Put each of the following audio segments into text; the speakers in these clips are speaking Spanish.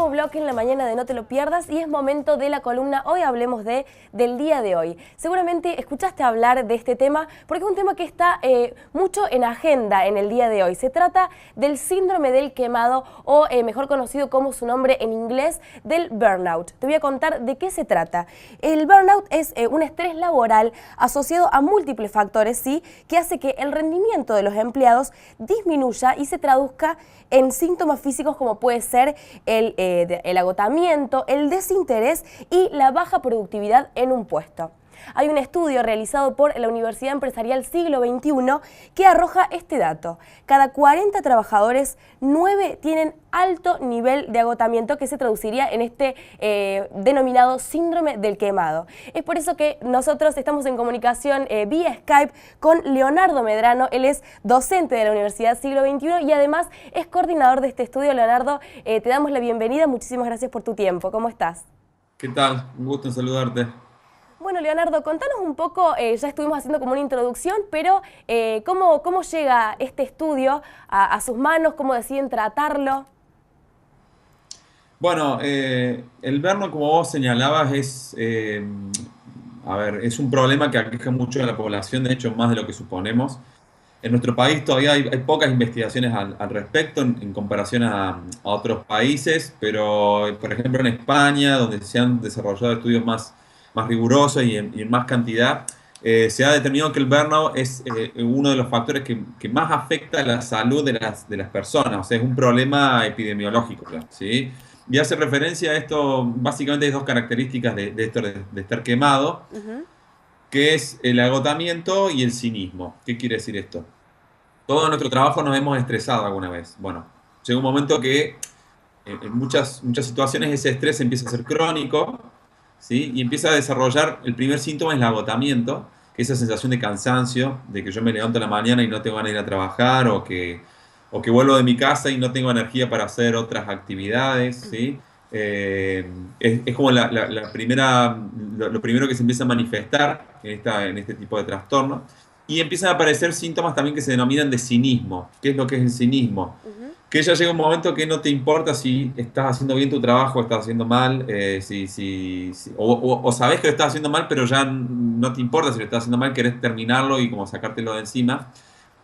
nuevo bloque en la mañana de No Te Lo Pierdas y es momento de la columna Hoy Hablemos del día de hoy. Seguramente escuchaste hablar de este tema porque es un tema que está mucho en agenda en el día de hoy. Se trata del síndrome del quemado o mejor conocido como su nombre en inglés, del burnout. Te voy a contar de qué se trata. El burnout es un estrés laboral asociado a múltiples factores, ¿sí?, que hace que el rendimiento de los empleados disminuya y se traduzca en síntomas físicos como puede ser el agotamiento, el desinterés y la baja productividad en un puesto. Hay un estudio realizado por la Universidad Empresarial Siglo XXI que arroja este dato. Cada 40 trabajadores, 9 tienen alto nivel de agotamiento que se traduciría en este denominado síndrome del quemado. Es por eso que nosotros estamos en comunicación vía Skype con Leonardo Medrano. Él es docente de la Universidad Siglo XXI y además es coordinador de este estudio. Leonardo, te damos la bienvenida. Muchísimas gracias por tu tiempo. ¿Cómo estás? ¿Qué tal? Un gusto en saludarte. Bueno, Leonardo, contanos un poco, ya estuvimos haciendo como una introducción, pero ¿cómo llega este estudio a sus manos? ¿Cómo deciden tratarlo? Bueno, el Verno, como vos señalabas, es un problema que aqueja mucho a la población, de hecho, más de lo que suponemos. En nuestro país todavía hay pocas investigaciones al respecto en comparación a otros países, pero, por ejemplo, en España, donde se han desarrollado estudios más rigurosos y en más cantidad, se ha determinado que el burnout es uno de los factores que más afecta a la salud de las personas. O sea, es un problema epidemiológico, ¿sí? Y hace referencia a esto, básicamente hay dos características de esto de estar quemado, que es el agotamiento y el cinismo. ¿Qué quiere decir esto? Todo nuestro trabajo nos hemos estresado alguna vez. Bueno, llega un momento que en muchas situaciones ese estrés empieza a ser crónico, ¿sí? Y empieza a desarrollar, el primer síntoma es el agotamiento, que es esa sensación de cansancio, de que yo me levanto a la mañana y no tengo ganas de ir a trabajar, o que vuelvo de mi casa y no tengo energía para hacer otras actividades, ¿sí? Eh, es como lo primero que se empieza a manifestar en este tipo de trastorno. Y empiezan a aparecer síntomas también que se denominan de cinismo. ¿Qué es lo que es el cinismo? Que ya llega un momento que no te importa si estás haciendo bien tu trabajo o estás haciendo mal, o sabés que lo estás haciendo mal, pero ya no te importa si lo estás haciendo mal, querés terminarlo y como sacártelo de encima.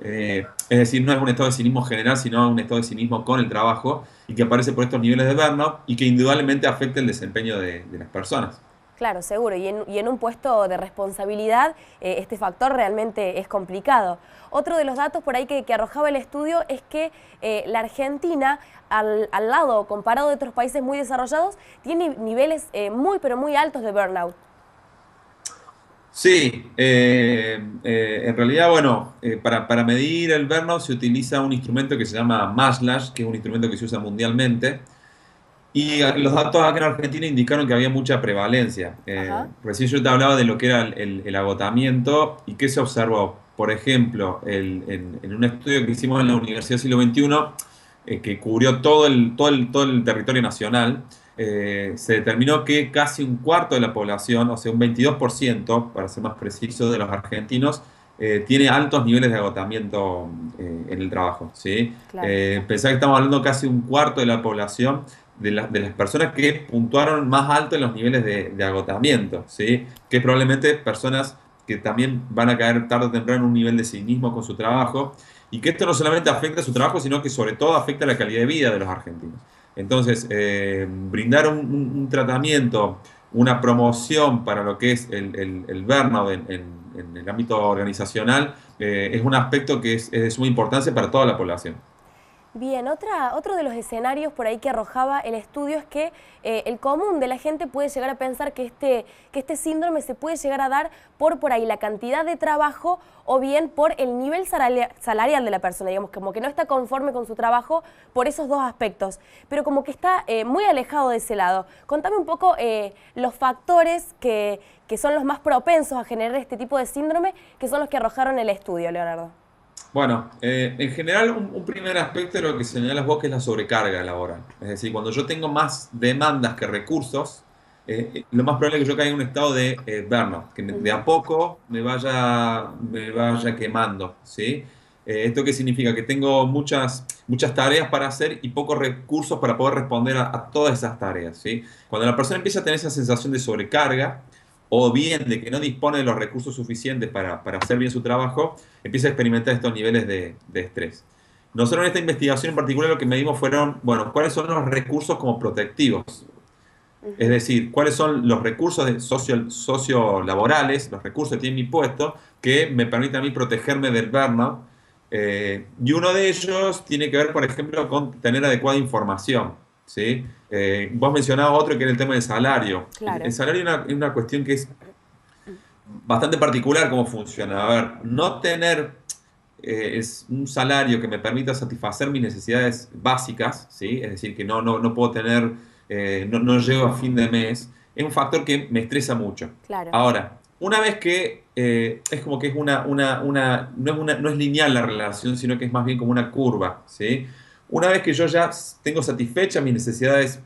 Es decir, no es un estado de cinismo general, sino un estado de cinismo con el trabajo y que aparece por estos niveles de burnout y que indudablemente afecta el desempeño de las personas. Claro, seguro. Y en un puesto de responsabilidad, este factor realmente es complicado. Otro de los datos por ahí que arrojaba el estudio es que la Argentina, al lado, comparado de otros países muy desarrollados, tiene niveles muy, pero muy altos de burnout. Sí, en realidad, bueno, para medir el burnout se utiliza un instrumento que se llama Maslach, que es un instrumento que se usa mundialmente. Y los datos acá en Argentina indicaron que había mucha prevalencia. Ajá. Recién yo te hablaba de lo que era el agotamiento y qué se observó. Por ejemplo, en un estudio que hicimos en la Universidad Siglo XXI, que cubrió todo el territorio nacional, se determinó que casi un cuarto de la población, o sea, un 22%, para ser más preciso, de los argentinos, tiene altos niveles de agotamiento en el trabajo, ¿sí? Claro. Pensá que estamos hablando casi un cuarto de la población de las personas que puntuaron más alto en los niveles de agotamiento, ¿sí? Que probablemente personas que también van a caer tarde o temprano en un nivel de cinismo con su trabajo, y que esto no solamente afecta a su trabajo, sino que sobre todo afecta a la calidad de vida de los argentinos. Entonces, brindar un tratamiento, una promoción para lo que es el burnout en el ámbito organizacional, es un aspecto que es de suma importancia para toda la población. Bien, otro de los escenarios por ahí que arrojaba el estudio es que el común de la gente puede llegar a pensar que este síndrome se puede llegar a dar por ahí la cantidad de trabajo o bien por el nivel salarial de la persona, digamos, como que no está conforme con su trabajo por esos dos aspectos, pero como que está muy alejado de ese lado. Contame un poco los factores que son los más propensos a generar este tipo de síndrome, que son los que arrojaron el estudio, Leonardo. Bueno, en general un primer aspecto de lo que señalas vos que es la sobrecarga laboral. Es decir, cuando yo tengo más demandas que recursos, lo más probable es que yo caiga en un estado de burnout, que de a poco me vaya quemando, ¿sí? ¿Esto qué significa? Que tengo muchas tareas para hacer y pocos recursos para poder responder a todas esas tareas, ¿sí? Cuando la persona empieza a tener esa sensación de sobrecarga o bien de que no dispone de los recursos suficientes para hacer bien su trabajo, empieza a experimentar estos niveles de estrés. Nosotros en esta investigación en particular lo que medimos fueron, bueno, cuáles son los recursos como protectivos. Es decir, cuáles son los recursos sociolaborales, los recursos que tiene mi puesto, que me permiten a mí protegerme del burnout. Y uno de ellos tiene que ver, por ejemplo, con tener adecuada información, ¿sí? Vos mencionabas otro que era el tema del salario. Claro. El salario es una cuestión que es bastante particular cómo funciona. A ver, no tener es un salario que me permita satisfacer mis necesidades básicas, ¿sí? Es decir, que no puedo tener, no llego a fin de mes, es un factor que me estresa mucho. Claro. Ahora, una vez que es como que es no es lineal la relación, sino que es más bien como una curva, ¿sí? Una vez que yo ya tengo satisfechas mis necesidades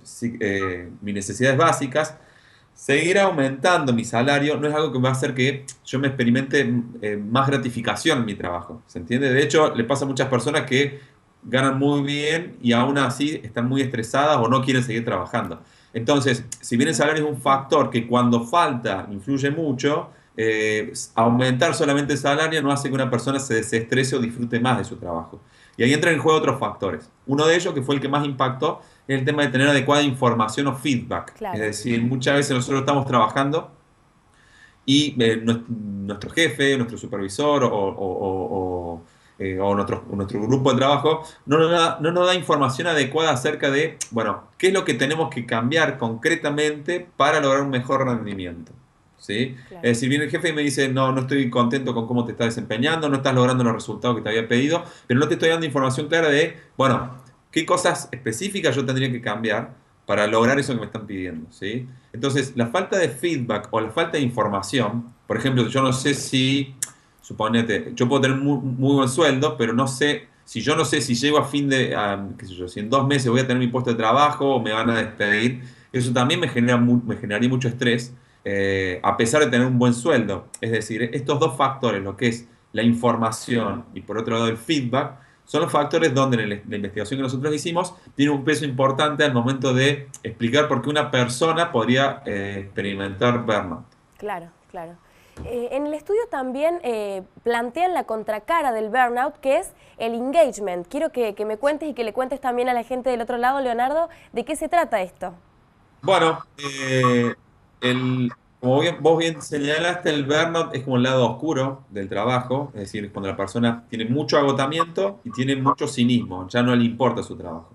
básicas, seguir aumentando mi salario no es algo que va a hacer que yo me experimente más gratificación en mi trabajo, ¿se entiende? De hecho, le pasa a muchas personas que ganan muy bien y aún así están muy estresadas o no quieren seguir trabajando. Entonces, si bien el salario es un factor que cuando falta influye mucho, aumentar solamente el salario no hace que una persona se desestrese o disfrute más de su trabajo. Y ahí entran en juego otros factores. Uno de ellos, que fue el que más impactó, es el tema de tener adecuada información o feedback. Claro. Es decir, muchas veces nosotros estamos trabajando y nuestro jefe, nuestro supervisor o nuestro grupo de trabajo no nos da información adecuada acerca de, bueno, qué es lo que tenemos que cambiar concretamente para lograr un mejor rendimiento, ¿sí? Claro. Es decir, viene el jefe y me dice, no estoy contento con cómo te estás desempeñando, no estás logrando los resultados que te había pedido, pero no te estoy dando información clara de, bueno, qué cosas específicas yo tendría que cambiar para lograr eso que me están pidiendo, ¿sí? Entonces, la falta de feedback o la falta de información, por ejemplo, yo no sé si, suponete, yo puedo tener muy buen sueldo, pero yo no sé si llego a qué sé yo, si en 2 meses voy a tener mi puesto de trabajo o me van a despedir, eso también me generaría mucho estrés, a pesar de tener un buen sueldo. Es decir, estos dos factores, lo que es la información y por otro lado el feedback, son los factores donde en la investigación que nosotros hicimos tiene un peso importante al momento de explicar por qué una persona podría experimentar burnout. Claro, claro. En el estudio también plantean la contracara del burnout, que es el engagement. Quiero que me cuentes y que le cuentes también a la gente del otro lado, Leonardo, de qué se trata esto. Bueno, como vos bien señalaste, el burnout es como el lado oscuro del trabajo, es decir, es cuando la persona tiene mucho agotamiento y tiene mucho cinismo, ya no le importa su trabajo.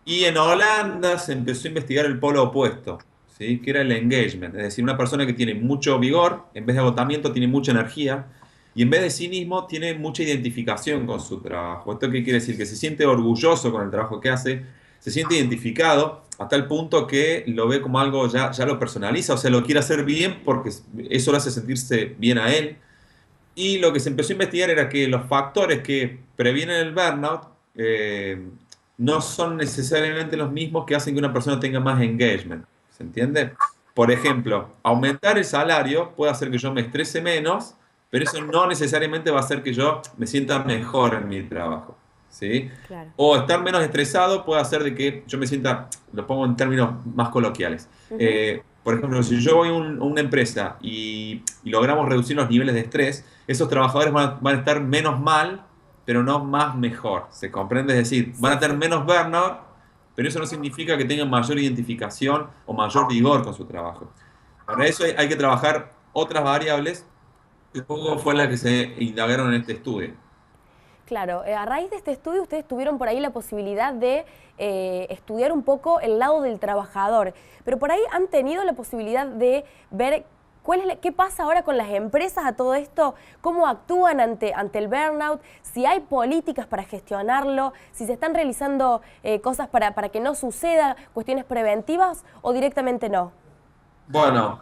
Y en Holanda se empezó a investigar el polo opuesto, ¿sí? Que era el engagement, es decir, una persona que tiene mucho vigor, en vez de agotamiento tiene mucha energía, y en vez de cinismo tiene mucha identificación con su trabajo. ¿Esto qué quiere decir? Que se siente orgulloso con el trabajo que hace, se siente identificado a tal punto que lo ve como algo, ya lo personaliza, o sea, lo quiere hacer bien porque eso lo hace sentirse bien a él. Y lo que se empezó a investigar era que los factores que previenen el burnout no son necesariamente los mismos que hacen que una persona tenga más engagement. ¿Se entiende? Por ejemplo, aumentar el salario puede hacer que yo me estrese menos, pero eso no necesariamente va a hacer que yo me sienta mejor en mi trabajo, ¿sí? Claro. O estar menos estresado puede hacer de que yo me sienta, lo pongo en términos más coloquiales. Por ejemplo, si yo voy a una empresa y logramos reducir los niveles de estrés, esos trabajadores van a estar menos mal, pero no más mejor. ¿Se comprende? Es decir, van a tener menos burnout, pero eso no significa que tengan mayor identificación o mayor vigor con su trabajo. Para eso hay que trabajar otras variables, que un poco fue la que se indagaron en este estudio. Claro, a raíz de este estudio ustedes tuvieron por ahí la posibilidad de estudiar un poco el lado del trabajador, pero por ahí han tenido la posibilidad de ver qué pasa ahora con las empresas a todo esto, cómo actúan ante el burnout, si hay políticas para gestionarlo, si se están realizando cosas para que no suceda, cuestiones preventivas o directamente no. Bueno,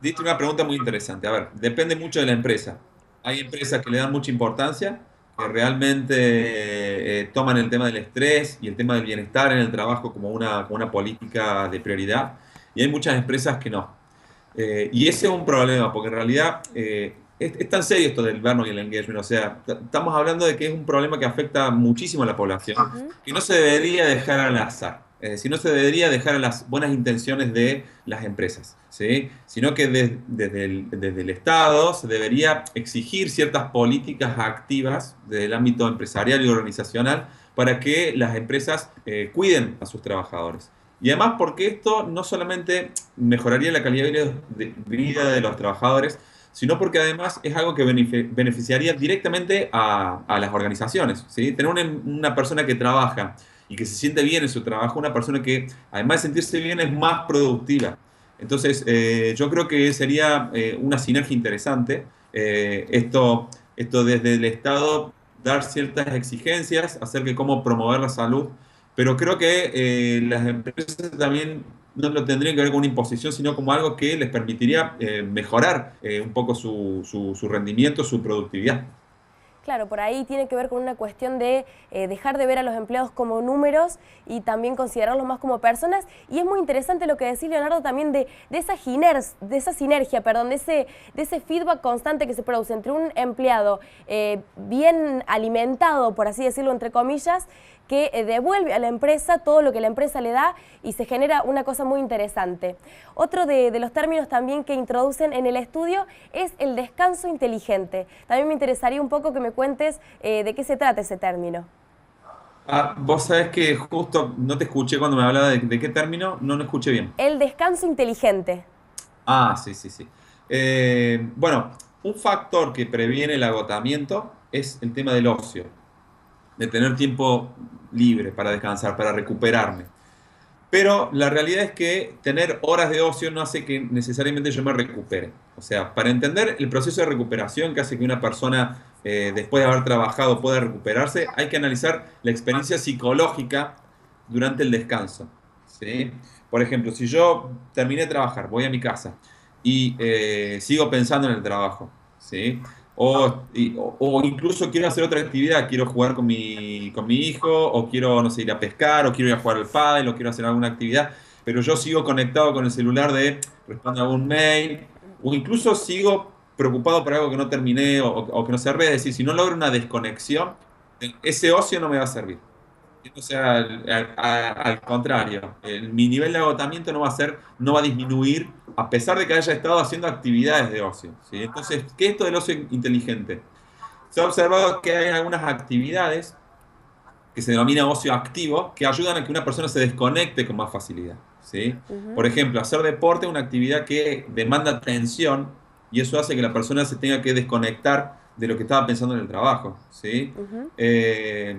diste una pregunta muy interesante. A ver, depende mucho de la empresa. Hay empresas que le dan mucha importancia, que realmente toman el tema del estrés y el tema del bienestar en el trabajo como una política de prioridad. Y hay muchas empresas que no. Y ese es un problema, porque en realidad es tan serio esto del burnout y el engagement, o sea, estamos hablando de que es un problema que afecta muchísimo a la población, que no se debería dejar al azar, es decir, no se debería dejar a las buenas intenciones de las empresas, ¿sí? Sino que desde el Estado se debería exigir ciertas políticas activas desde el ámbito empresarial y organizacional para que las empresas cuiden a sus trabajadores. Y además porque esto no solamente mejoraría la calidad de vida de los trabajadores, sino porque además es algo que beneficiaría directamente a las organizaciones, ¿sí? Tener una persona que trabaja y que se siente bien en su trabajo, una persona que además de sentirse bien es más productiva. Entonces, yo creo que sería una sinergia interesante esto desde el Estado, dar ciertas exigencias acerca de cómo promover la salud, pero creo que las empresas también no lo tendrían que ver con una imposición, sino como algo que les permitiría mejorar un poco su rendimiento, su productividad. Claro, por ahí tiene que ver con una cuestión de dejar de ver a los empleados como números y también considerarlos más como personas. Y es muy interesante lo que decís, Leonardo, también de esa sinergia, perdón, de ese feedback constante que se produce entre un empleado bien alimentado, por así decirlo, entre comillas, que devuelve a la empresa todo lo que la empresa le da y se genera una cosa muy interesante. Otro de los términos también que introducen en el estudio es el descanso inteligente. También me interesaría un poco que me cuentes de qué se trata ese término. Vos sabés que justo no te escuché cuando me hablaba de qué término, no lo escuché bien. El descanso inteligente. Sí, sí, sí. Bueno, un factor que previene el agotamiento es el tema del ocio, de tener tiempo libre para descansar, para recuperarme. Pero la realidad es que tener horas de ocio no hace que necesariamente yo me recupere. O sea, para entender el proceso de recuperación que hace que una persona, después de haber trabajado, pueda recuperarse, hay que analizar la experiencia psicológica durante el descanso, ¿sí? Por ejemplo, si yo terminé de trabajar, voy a mi casa y sigo pensando en el trabajo, ¿sí? O incluso quiero hacer otra actividad, quiero jugar con mi hijo, o quiero, no sé, ir a pescar, o quiero ir a jugar al pádel, o quiero hacer alguna actividad, pero yo sigo conectado con el celular de responder algún mail, o incluso sigo preocupado por algo que no terminé o que no cerré, es decir, si no logro una desconexión, ese ocio no me va a servir. O sea, al contrario, mi nivel de agotamiento no va a disminuir a pesar de que haya estado haciendo actividades de ocio, ¿sí? Entonces, ¿qué es esto del ocio inteligente? Se ha observado que hay algunas actividades que se denomina ocio activo que ayudan a que una persona se desconecte con más facilidad, ¿sí? Por ejemplo, hacer deporte es una actividad que demanda atención y eso hace que la persona se tenga que desconectar de lo que estaba pensando en el trabajo, ¿sí? Eh,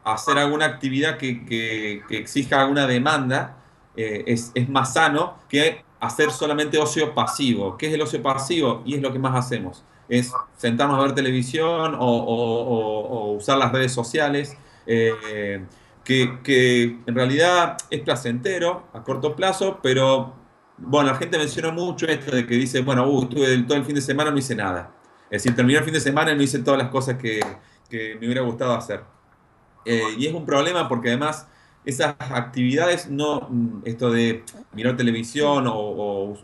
hacer alguna actividad que exija alguna demanda es más sano que hacer solamente ocio pasivo. ¿Qué es el ocio pasivo? Y es lo que más hacemos. Es sentarnos a ver televisión o usar las redes sociales, que en realidad es placentero a corto plazo, pero bueno, la gente menciona mucho esto de que dice, bueno, estuve todo el fin de semana, no hice nada. Es decir, terminé el fin de semana y no hice todas las cosas que me hubiera gustado hacer. Y es un problema porque además esas actividades, esto de mirar televisión o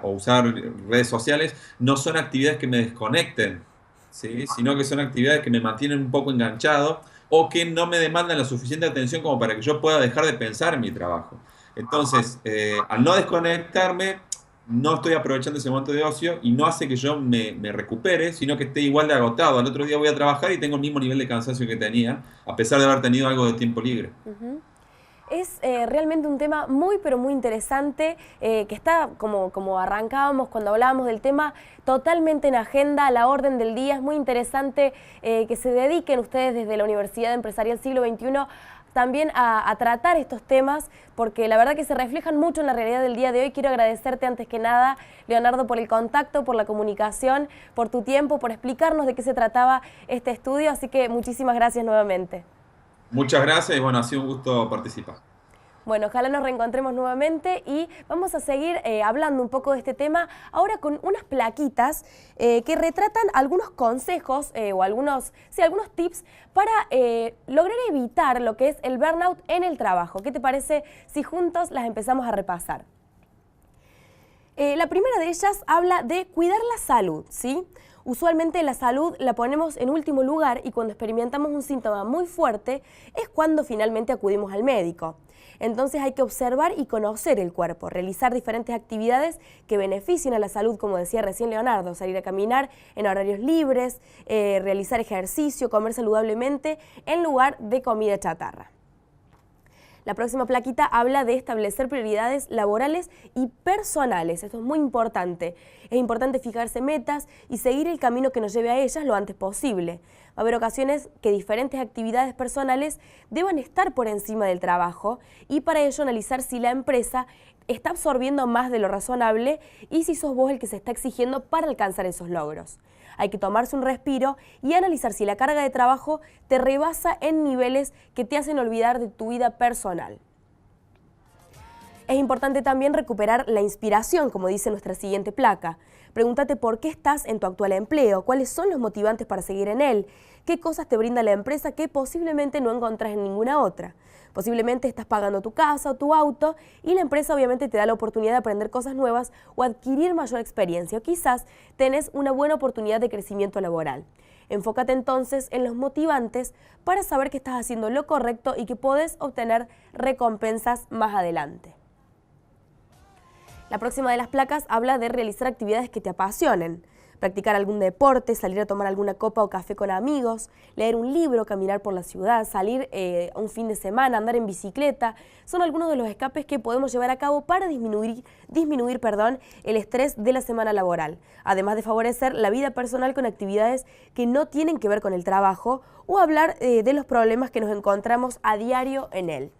usar redes sociales, no son actividades que me desconecten, ¿sí? Sino que son actividades que me mantienen un poco enganchado o que no me demandan la suficiente atención como para que yo pueda dejar de pensar en mi trabajo. Entonces, al no desconectarme, no estoy aprovechando ese momento de ocio y no hace que yo me recupere, sino que esté igual de agotado. Al otro día voy a trabajar y tengo el mismo nivel de cansancio que tenía, a pesar de haber tenido algo de tiempo libre. Es realmente un tema muy, pero muy interesante, que está, como arrancábamos cuando hablábamos del tema, totalmente en agenda, a la orden del día. Es muy interesante que se dediquen ustedes desde la Universidad Empresarial Siglo XXI también a tratar estos temas, porque la verdad que se reflejan mucho en la realidad del día de hoy. Quiero agradecerte antes que nada, Leonardo, por el contacto, por la comunicación, por tu tiempo, por explicarnos de qué se trataba este estudio, así que muchísimas gracias nuevamente. Muchas gracias y bueno, ha sido un gusto participar. Bueno, ojalá nos reencontremos nuevamente y vamos a seguir hablando un poco de este tema ahora con unas plaquitas que retratan algunos consejos o algunos tips para lograr evitar lo que es el burnout en el trabajo. ¿Qué te parece si juntos las empezamos a repasar? La primera de ellas habla de cuidar la salud, ¿sí? Usualmente la salud la ponemos en último lugar y cuando experimentamos un síntoma muy fuerte es cuando finalmente acudimos al médico. Entonces hay que observar y conocer el cuerpo, realizar diferentes actividades que beneficien a la salud, como decía recién Leonardo, salir a caminar en horarios libres, realizar ejercicio, comer saludablemente en lugar de comida chatarra. La próxima plaquita habla de establecer prioridades laborales y personales. Esto es muy importante. Es importante fijarse metas y seguir el camino que nos lleve a ellas lo antes posible. Va a haber ocasiones que diferentes actividades personales deban estar por encima del trabajo y para ello analizar si la empresa está absorbiendo más de lo razonable y si sos vos el que se está exigiendo para alcanzar esos logros. Hay que tomarse un respiro y analizar si la carga de trabajo te rebasa en niveles que te hacen olvidar de tu vida personal. Es importante también recuperar la inspiración, como dice nuestra siguiente placa. Pregúntate por qué estás en tu actual empleo, cuáles son los motivantes para seguir en él, qué cosas te brinda la empresa que posiblemente no encontrás en ninguna otra. Posiblemente estás pagando tu casa o tu auto y la empresa obviamente te da la oportunidad de aprender cosas nuevas o adquirir mayor experiencia o quizás tenés una buena oportunidad de crecimiento laboral. Enfócate entonces en los motivantes para saber que estás haciendo lo correcto y que podés obtener recompensas más adelante. La próxima de las placas habla de realizar actividades que te apasionen. Practicar algún deporte, salir a tomar alguna copa o café con amigos, leer un libro, caminar por la ciudad, salir un fin de semana, andar en bicicleta, son algunos de los escapes que podemos llevar a cabo para disminuir el estrés de la semana laboral, además de favorecer la vida personal con actividades que no tienen que ver con el trabajo o hablar de los problemas que nos encontramos a diario en él.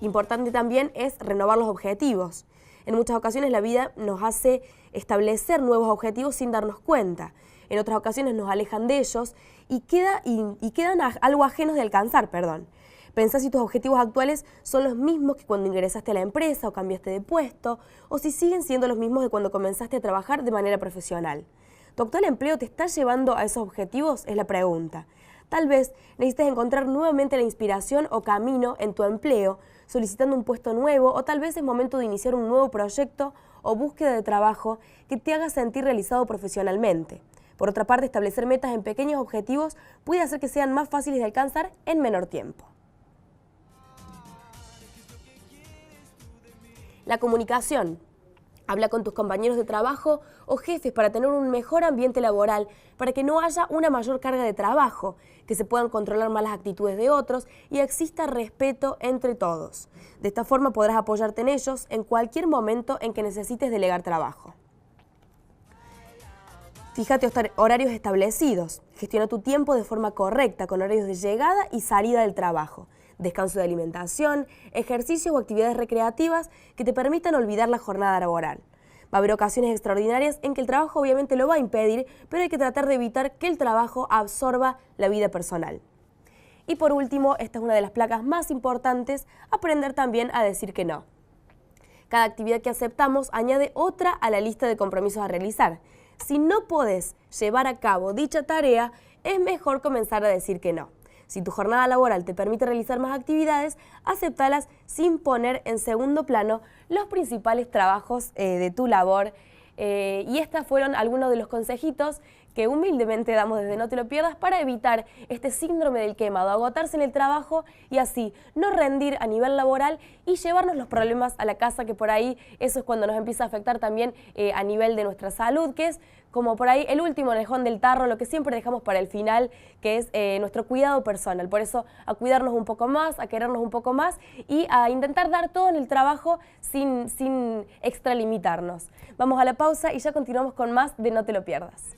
Importante también es renovar los objetivos. En muchas ocasiones la vida nos hace establecer nuevos objetivos sin darnos cuenta. En otras ocasiones nos alejan de ellos y quedan algo ajenos de alcanzar. Pensá si tus objetivos actuales son los mismos que cuando ingresaste a la empresa o cambiaste de puesto, o si siguen siendo los mismos de cuando comenzaste a trabajar de manera profesional. ¿Tu actual empleo te está llevando a esos objetivos? Es la pregunta. Tal vez necesites encontrar nuevamente la inspiración o camino en tu empleo, solicitando un puesto nuevo o tal vez es momento de iniciar un nuevo proyecto o búsqueda de trabajo que te haga sentir realizado profesionalmente. Por otra parte, establecer metas en pequeños objetivos puede hacer que sean más fáciles de alcanzar en menor tiempo. La comunicación. Habla con tus compañeros de trabajo o jefes para tener un mejor ambiente laboral, para que no haya una mayor carga de trabajo, que se puedan controlar más las actitudes de otros y exista respeto entre todos. De esta forma podrás apoyarte en ellos en cualquier momento en que necesites delegar trabajo. Fíjate horarios establecidos. Gestiona tu tiempo de forma correcta, con horarios de llegada y salida del trabajo. Descanso de alimentación, ejercicios o actividades recreativas que te permitan olvidar la jornada laboral. Va a haber ocasiones extraordinarias en que el trabajo obviamente lo va a impedir, pero hay que tratar de evitar que el trabajo absorba la vida personal. Y por último, esta es una de las placas más importantes, aprender también a decir que no. Cada actividad que aceptamos añade otra a la lista de compromisos a realizar. Si no podés llevar a cabo dicha tarea, es mejor comenzar a decir que no. Si tu jornada laboral te permite realizar más actividades, acéptalas sin poner en segundo plano los principales trabajos de tu labor. Y estos fueron algunos de los consejitos que humildemente damos desde No Te Lo Pierdas para evitar este síndrome del quemado, agotarse en el trabajo y así no rendir a nivel laboral y llevarnos los problemas a la casa, que por ahí eso es cuando nos empieza a afectar también a nivel de nuestra salud, que es como por ahí el último orejón del tarro, lo que siempre dejamos para el final, que es nuestro cuidado personal. Por eso a cuidarnos un poco más, a querernos un poco más y a intentar dar todo en el trabajo sin extralimitarnos. Vamos a la pausa y ya continuamos con más de No Te Lo Pierdas.